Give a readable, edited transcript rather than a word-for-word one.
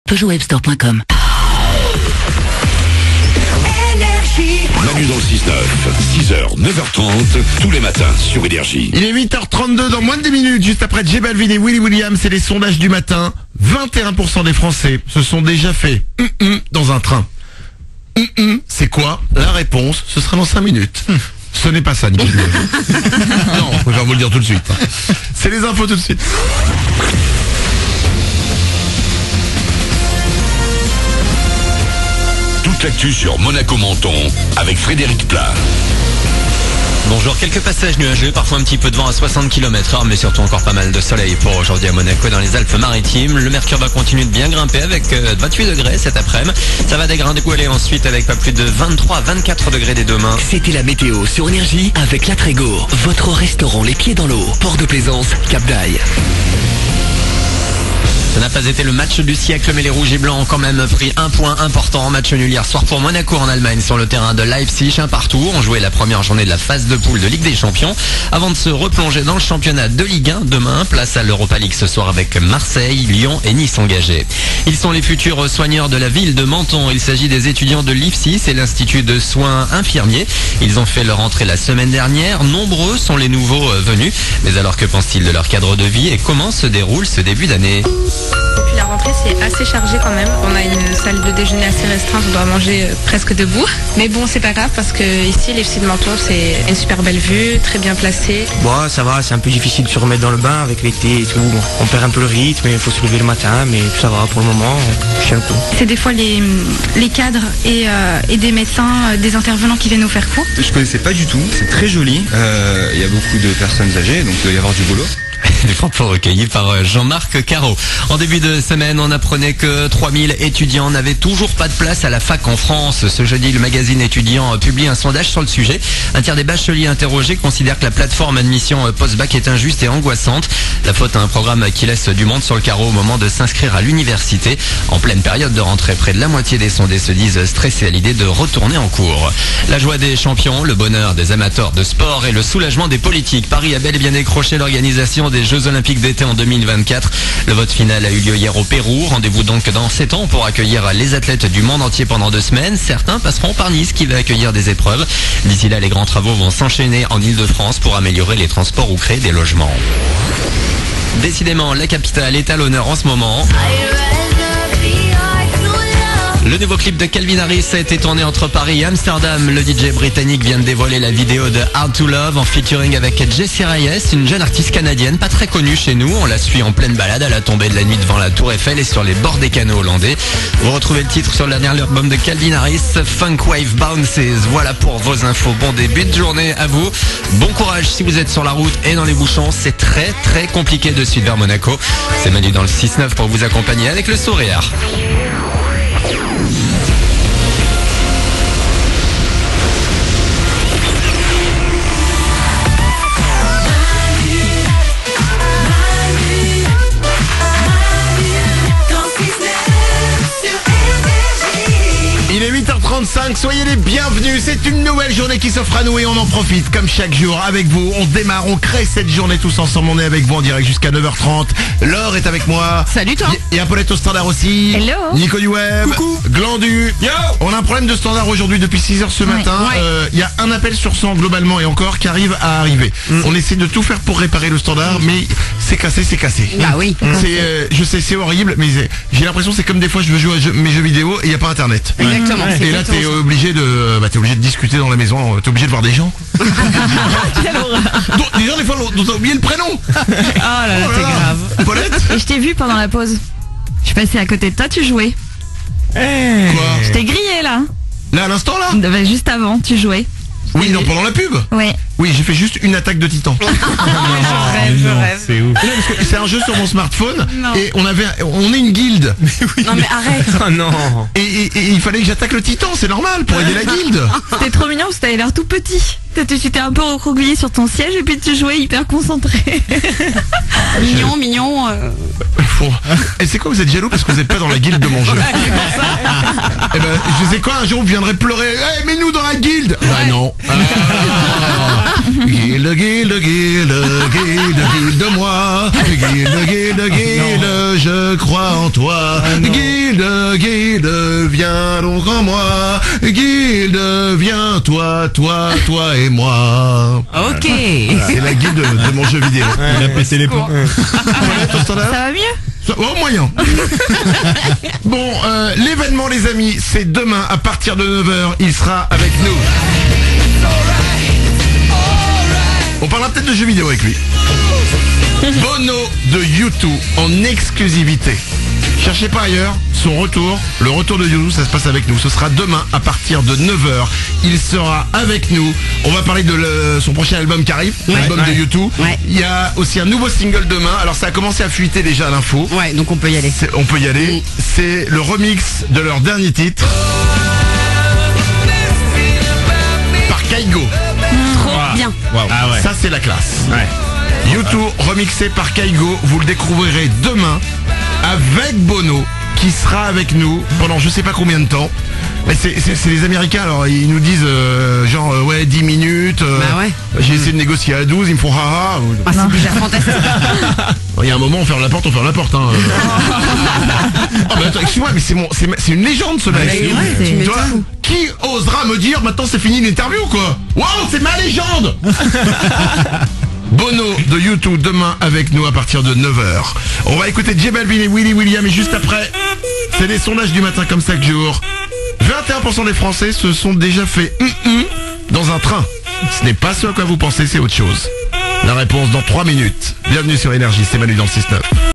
PeugeotWebstore.com. Manu dans le 6-9, 6h, 9h30, tous les matins sur Énergie. Il est 8h32 dans moins de 10 minutes, juste après J Balvin et Willy Williams, c'est les sondages du matin. 21% des Français se sont déjà fait dans un train. C'est quoi? La réponse, ce sera dans 5 minutes. Ce n'est pas ça, Nicolas. Non, on préfère vous le dire tout de suite. C'est les infos tout de suite. Toute l'actu sur Monaco-Menton avec Frédéric Plat. Bonjour, quelques passages nuageux, parfois un petit peu de vent à 60 km/h, mais surtout encore pas mal de soleil pour aujourd'hui à Monaco dans les Alpes-Maritimes. Le mercure va continuer de bien grimper avec 28 degrés cet après-midi. Ça va dégringoler ensuite avec pas plus de 23 à 24 degrés dès demain. C'était la météo sur Énergie avec La Trégo, votre restaurant les pieds dans l'eau, Port de Plaisance, Cap d'Aille. Ça n'a pas été le match du siècle, mais les rouges et blancs ont quand même pris un point important. Match nul hier soir pour Monaco en Allemagne sur le terrain de Leipzig, un partout. On jouait la première journée de la phase de poule de Ligue des Champions avant de se replonger dans le championnat de Ligue 1 demain. Place à l'Europa League ce soir avec Marseille, Lyon et Nice engagés. Ils sont les futurs soigneurs de la ville de Menton. Il s'agit des étudiants de l'IFSI, c'est l'Institut de soins infirmiers. Ils ont fait leur entrée la semaine dernière. Nombreux sont les nouveaux venus. Mais alors que pensent-ils de leur cadre de vie et comment se déroule ce début d'année? Depuis la rentrée, c'est assez chargé quand même. On a une salle de déjeuner assez restreinte, on doit manger presque debout. Mais bon, c'est pas grave parce que ici, les FCI de Menton, c'est une super belle vue, très bien placée. Bon, ça va, c'est un peu difficile de se remettre dans le bain avec l'été et tout. On perd un peu le rythme, il faut se lever le matin, mais ça va pour le moment, je tiens le coup. C'est des fois les cadres et des médecins, des intervenants qui viennent nous faire cours. Je connaissais pas du tout, c'est très joli. Il y a beaucoup de personnes âgées, donc il doit y avoir du boulot. Les propos recueillis par Jean-Marc Caro. En début de semaine, on apprenait que 3000 étudiants n'avaient toujours pas de place à la fac en France. Ce jeudi, le magazine étudiant publie un sondage sur le sujet. Un tiers des bacheliers interrogés considèrent que la plateforme admission post-bac est injuste et angoissante. La faute à un programme qui laisse du monde sur le carreau au moment de s'inscrire à l'université. En pleine période de rentrée, près de la moitié des sondés se disent stressés à l'idée de retourner en cours. La joie des champions, le bonheur des amateurs de sport et le soulagement des politiques. Paris a bel et bien décroché l'organisation des Jeux Olympiques d'été en 2024. Le vote final a eu lieu hier au Pérou. Rendez-vous donc dans 7 ans pour accueillir les athlètes du monde entier pendant 2 semaines. Certains passeront par Nice qui va accueillir des épreuves. D'ici là, les grands travaux vont s'enchaîner en Ile-de-France pour améliorer les transports ou créer des logements. Décidément, la capitale est à l'honneur en ce moment. Le nouveau clip de Calvin Harris a été tourné entre Paris et Amsterdam. Le DJ britannique vient de dévoiler la vidéo de Hard to Love en featuring avec Jessie Reyes, une jeune artiste canadienne pas très connue chez nous. On la suit en pleine balade à la tombée de la nuit devant la Tour Eiffel et sur les bords des canaux hollandais. Vous retrouvez le titre sur le dernier album de Calvin Harris, Funk Wave Bounces. Voilà pour vos infos. Bon début de journée à vous. Bon courage si vous êtes sur la route et dans les bouchons. C'est très très compliqué de suivre vers Monaco. C'est Manu dans le 6-9 pour vous accompagner avec le sourire. Il est 8h35, soyez les bienvenus, c'est une nouvelle journée qui s'offre à nous et on en profite comme chaque jour avec vous. On démarre, on crée cette journée tous ensemble, on est avec vous en direct jusqu'à 9h30. Laure est avec moi. Salut toi. Il y a Paulette au standard aussi. Hello. Nico du Web. Coucou. Glandu. Yo. On a un problème de standard aujourd'hui depuis 6h ce matin. Il y a un appel sur 100 globalement et encore qui arrive à arriver. On essaie de tout faire pour réparer le standard, mais c'est cassé. Bah oui. Je sais, c'est horrible, mais j'ai l'impression que c'est comme des fois je veux jouer à mes jeux vidéo et il n'y a pas internet. Exactement. Et là t'es obligé de discuter dans la maison, t'es obligé de voir des gens. Quelle horreur. Des gens des fois dont t'as oublié le prénom. Oh là là, c'est grave. Paulette. Et je t'ai vu pendant la pause. Je suis passée à côté de toi, tu jouais. Quoi? Je t'ai grillé là. Là à l'instant là? Bah, juste avant, tu jouais. Oui, non, pendant la pub. Ouais. Oui, j'ai fait juste une attaque de titan. Je rêve. C'est ouf. Non, parce que c'est un jeu sur mon smartphone Non. et on est une guilde Non mais arrête. Oh non. et il fallait que j'attaque le titan, c'est normal pour aider la guilde. C'était trop mignon parce que t'avais l'air tout petit. Tu t'es un peu recroquevillé sur ton siège et puis tu jouais hyper concentré. Mignon. Et c'est quoi, vous êtes jaloux parce que vous n'êtes pas dans la guilde de mon jeu? Eh ben, je sais quoi, un jour vous viendrez pleurer. Eh, mets-nous dans la guilde. Bah non. Guilde de moi. Guilde, je crois en toi. Guilde, viens donc en moi. Guilde, viens toi et moi. Ok. C'est la guilde de mon jeu vidéo. Il a pété les plombs. Ça va mieux? Oh, moyen. Bon, l'événement, les amis, c'est demain à partir de 9h. Il sera avec nous. On parlera peut-être de jeux vidéo avec lui. Bono de U2 en exclusivité. Cherchez pas ailleurs, son retour, le retour de U2, ça se passe avec nous. Ce sera demain à partir de 9h. Il sera avec nous. On va parler de son prochain album qui arrive, l'album de U2. Ouais. Il y a aussi un nouveau single demain. Alors ça a commencé à fuiter déjà à l'info. Ouais, donc on peut y aller. On peut y aller. C'est le remix de leur dernier titre. Par Kaigo. Trop bien. Wow. Ah ouais. Ça c'est la classe. Ouais. U2 remixé par Kaigo, vous le découvrirez demain avec Bono qui sera avec nous pendant je sais pas combien de temps. Mais c'est les Américains, alors ils nous disent genre 10 minutes. Bah ouais. J'ai essayé de négocier à 12, ils me font haha. Ah, c'est déjà fantastique. Il y a un moment on ferme la porte. Hein. Oh, mais attends, excuse-moi, mais c'est une légende ce mec. Ouais, Toi, qui osera me dire maintenant c'est fini l'interview quoi? Waouh, c'est ma légende. Bono de U2 demain avec nous à partir de 9h. On va écouter J Balvin et Willy William et juste après, c'est des sondages du matin comme chaque jour. 21% des Français se sont déjà fait dans un train. Ce n'est pas ce à quoi vous pensez, c'est autre chose. La réponse dans 3 minutes. Bienvenue sur Énergie, c'est Manu dans le 6-9.